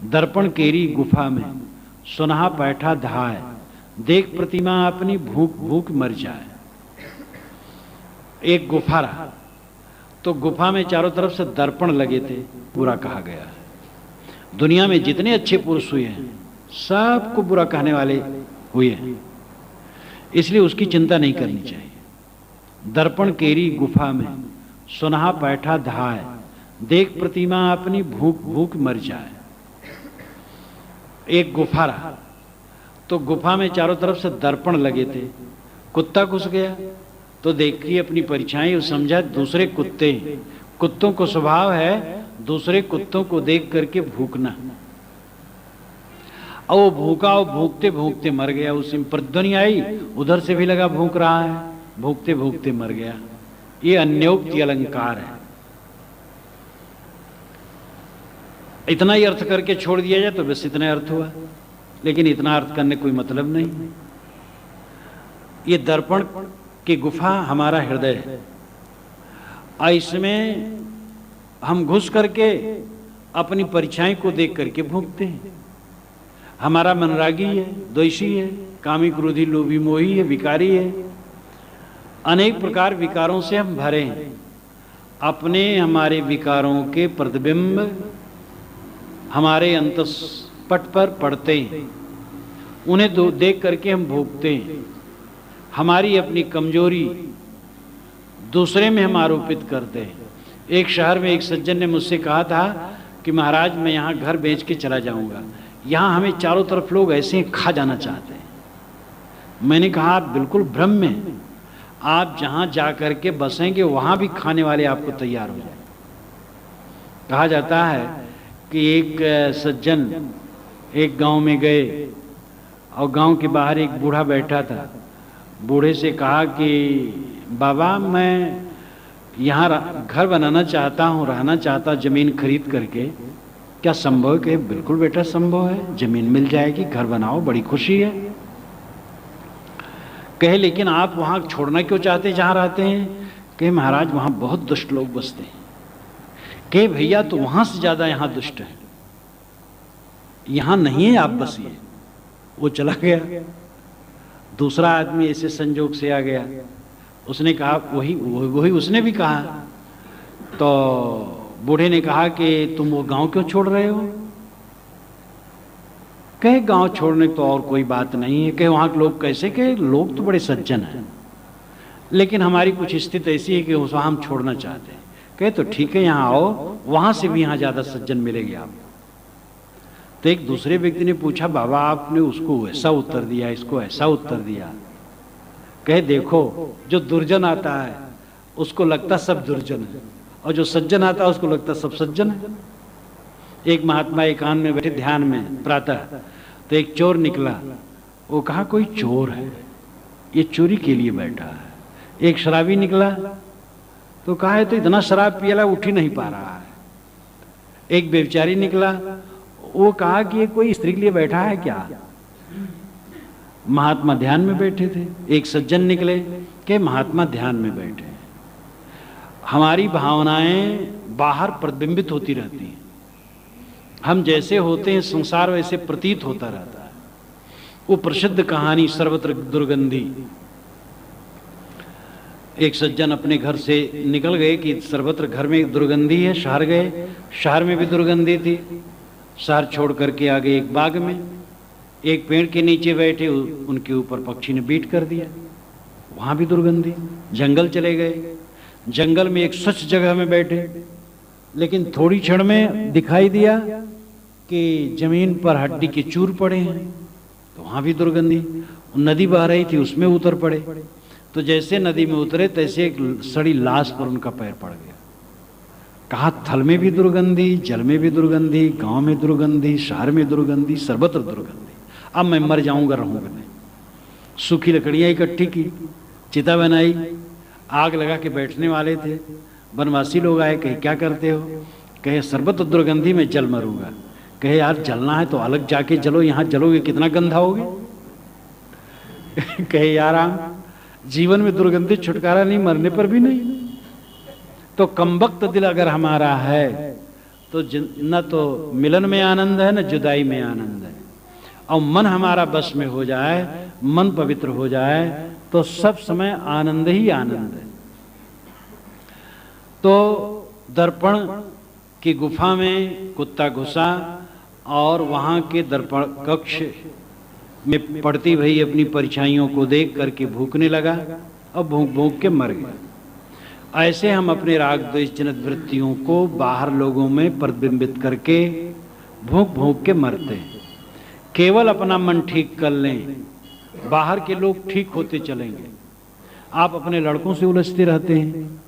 दर्पण केरी गुफा में सुनहा बैठा धाय, देख प्रतिमा अपनी भूख भूख मर जाए। एक गुफा रहा, तो गुफा में चारों तरफ से दर्पण लगे थे। बुरा कहा गया है। दुनिया में जितने अच्छे पुरुष हुए हैं सबको बुरा कहने वाले हुए हैं, इसलिए उसकी चिंता नहीं करनी चाहिए। दर्पण केरी गुफा में सुनहा बैठा धाय, देख प्रतिमा अपनी भूख भूख मर जाए। एक गुफा रहा, तो गुफा में चारों तरफ से दर्पण लगे थे। कुत्ता घुस गया तो देखिए अपनी परछाई, समझा दूसरे कुत्ते। कुत्तों को स्वभाव है दूसरे कुत्तों को देख करके भूखना, और वो भूखा और भूखते भूखते मर गया। उसी में प्रतिध्वनि आई, उधर से भी लगा भूख रहा है, भूखते भूखते मर गया। ये अन्योक्ति अलंकार है। इतना ही अर्थ करके छोड़ दिया जाए तो बस इतना अर्थ हुआ, लेकिन इतना अर्थ करने कोई मतलब नहीं। ये दर्पण की गुफा हमारा हृदय है, और इसमें हम घुस करके अपनी परछाई को देख करके भूखते हैं। हमारा मन रागी है, द्वेषी है, कामी क्रोधी लोभी मोही है, विकारी है। अनेक प्रकार विकारों से हम भरे हैं। अपने हमारे विकारों के प्रतिबिंब हमारे अंतस्पट पर पड़ते हैं, उन्हें देख करके हम भोगते हैं। हमारी अपनी कमजोरी दूसरे में हम आरोपित करते हैं। एक शहर में एक सज्जन ने मुझसे कहा था कि महाराज मैं यहाँ घर बेच के चला जाऊँगा, यहाँ हमें चारों तरफ लोग ऐसे खा जाना चाहते हैं। मैंने कहा आप बिल्कुल भ्रम में हैं, आप जहाँ जा कर के बसेंगे वहाँ भी खाने वाले आपको तैयार हो जाए। कहा जाता है कि एक सज्जन एक गांव में गए और गांव के बाहर एक बूढ़ा बैठा था। बूढ़े से कहा कि बाबा मैं यहाँ घर बनाना चाहता हूँ, रहना चाहता, जमीन खरीद करके, क्या संभव है? कि बिल्कुल बेटा संभव है, जमीन मिल जाएगी, घर बनाओ, बड़ी खुशी है। कहे लेकिन आप वहाँ छोड़ना क्यों चाहते जहाँ रहते हैं? कहे महाराज वहाँ बहुत दुष्ट लोग बसते हैं। कहे भैया तो वहाँ से ज़्यादा यहाँ दुष्ट है, यहाँ नहीं है, आप बसिए। वो चला गया। दूसरा आदमी ऐसे संजोग से आ गया, उसने कहा वही उसने भी कहा। तो बूढ़े ने कहा कि तुम वो गांव क्यों छोड़ रहे हो? कहे गांव छोड़ने तो और कोई बात नहीं है। कहे वहां के लोग कैसे? कहे लोग तो बड़े सज्जन हैं, लेकिन हमारी कुछ स्थिति ऐसी है कि वहां हम छोड़ना चाहते हैं। कहे तो ठीक है, यहाँ आओ, वहां से भी यहाँ ज्यादा सज्जन मिलेंगे आप। तो एक दूसरे व्यक्ति ने पूछा बाबा आपने उसको ऐसा उत्तर दिया, इसको ऐसा उत्तर दिया। कहे देखो जो दुर्जन आता है उसको लगता सब दुर्जन है, और जो सज्जन आता है उसको लगता सब सज्जन है। एक महात्मा एकांत में बैठे ध्यान में प्रातः, तो एक चोर निकला। वो कहा कोई चोर है, ये चोरी के लिए बैठा है। एक शराबी निकला तो कहा है तो इतना शराब पियला उठ ही नहीं पा रहा है। एक बेचारी निकला, वो कहा कि ये कोई स्त्री के लिए बैठा है क्या? महात्मा ध्यान में बैठे थे। एक सज्जन निकले कि महात्मा ध्यान में बैठे। हमारी भावनाएं बाहर प्रतिबिंबित होती रहती हैं। हम जैसे होते हैं संसार वैसे प्रतीत होता रहता है। वो प्रसिद्ध कहानी सर्वत्र दुर्गंधी। एक सज्जन अपने घर से निकल गए कि सर्वत्र घर में दुर्गंधी है। शहर गए, शहर में भी दुर्गंधी थी। शहर छोड़ करके आ गए एक बाग में, एक पेड़ के नीचे बैठे, उनके ऊपर पक्षी ने बीट कर दिया, वहां भी दुर्गंधी। जंगल चले गए, जंगल में एक स्वच्छ जगह में बैठे, लेकिन थोड़ी क्षण में दिखाई दिया कि जमीन पर हड्डी के चूर पड़े हैं, तो वहां भी दुर्गंधी। नदी बह रही थी, उसमें उतर पड़े, तो जैसे नदी में उतरे तैसे एक सड़ी लाश पर उनका पैर पड़ गया। कहा थल में भी दुर्गंधी, जल में भी दुर्गंधी, गांव में दुर्गंधी, शहर में दुर्गंधी, सर्वत्र दुर्गंधी। अब मैं मर जाऊंगा, रहूंगा नहीं। सूखी लकड़ियां इकट्ठी की, चिता बनाई, आग लगा के बैठने वाले थे। वनवासी लोग आए, कहे क्या करते हो? कहे सर्वत्र दुर्गंधी में जल मरूंगा। कहे यार जलना है तो अलग जाके जलो, यहाँ जलोगे कितना गंधा होगे। कहे यार जीवन में दुर्गंधी छुटकारा नहीं, मरने पर भी नहीं। तो कमबख्त दिल अगर हमारा है तो न तो मिलन में आनंद है न जुदाई में आनंद है। और मन हमारा बस में हो जाए, मन पवित्र हो जाए तो सब समय आनंद ही आनंद है। तो दर्पण की गुफा में कुत्ता घुसा और वहां के दर्पण कक्ष में पड़ती हुई अपनी परछाइयों को देख करके भूखने लगा और भूख भूख के मर गया। ऐसे हम अपने राग द्वेष जनित वृत्तियों को बाहर लोगों में प्रतिबिंबित करके भूख भूख के मरते हैं। केवल अपना मन ठीक कर लें, बाहर के लोग ठीक होते चलेंगे। आप अपने लड़कों से उलझते रहते हैं।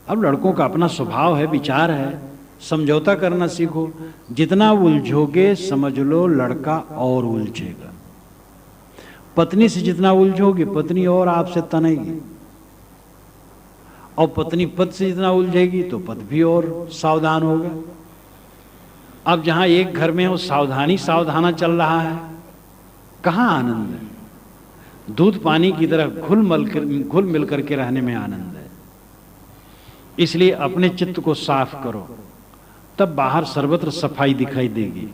अब लड़कों का अपना स्वभाव है, विचार है, समझौता करना सीखो। जितना उलझोगे समझ लो लड़का और उलझेगा। पत्नी से जितना उलझोगे पत्नी और आपसे तनेगी, और पत्नी पति से जितना उलझेगी तो पति भी और सावधान होगा। अब जहां एक घर में हो सावधानी सावधाना चल रहा है, कहां आनंद है? दूध पानी की तरह घुल मिल करके रहने में आनंद है। इसलिए अपने चित्त को साफ करो, तब बाहर सर्वत्र सफाई दिखाई देगी।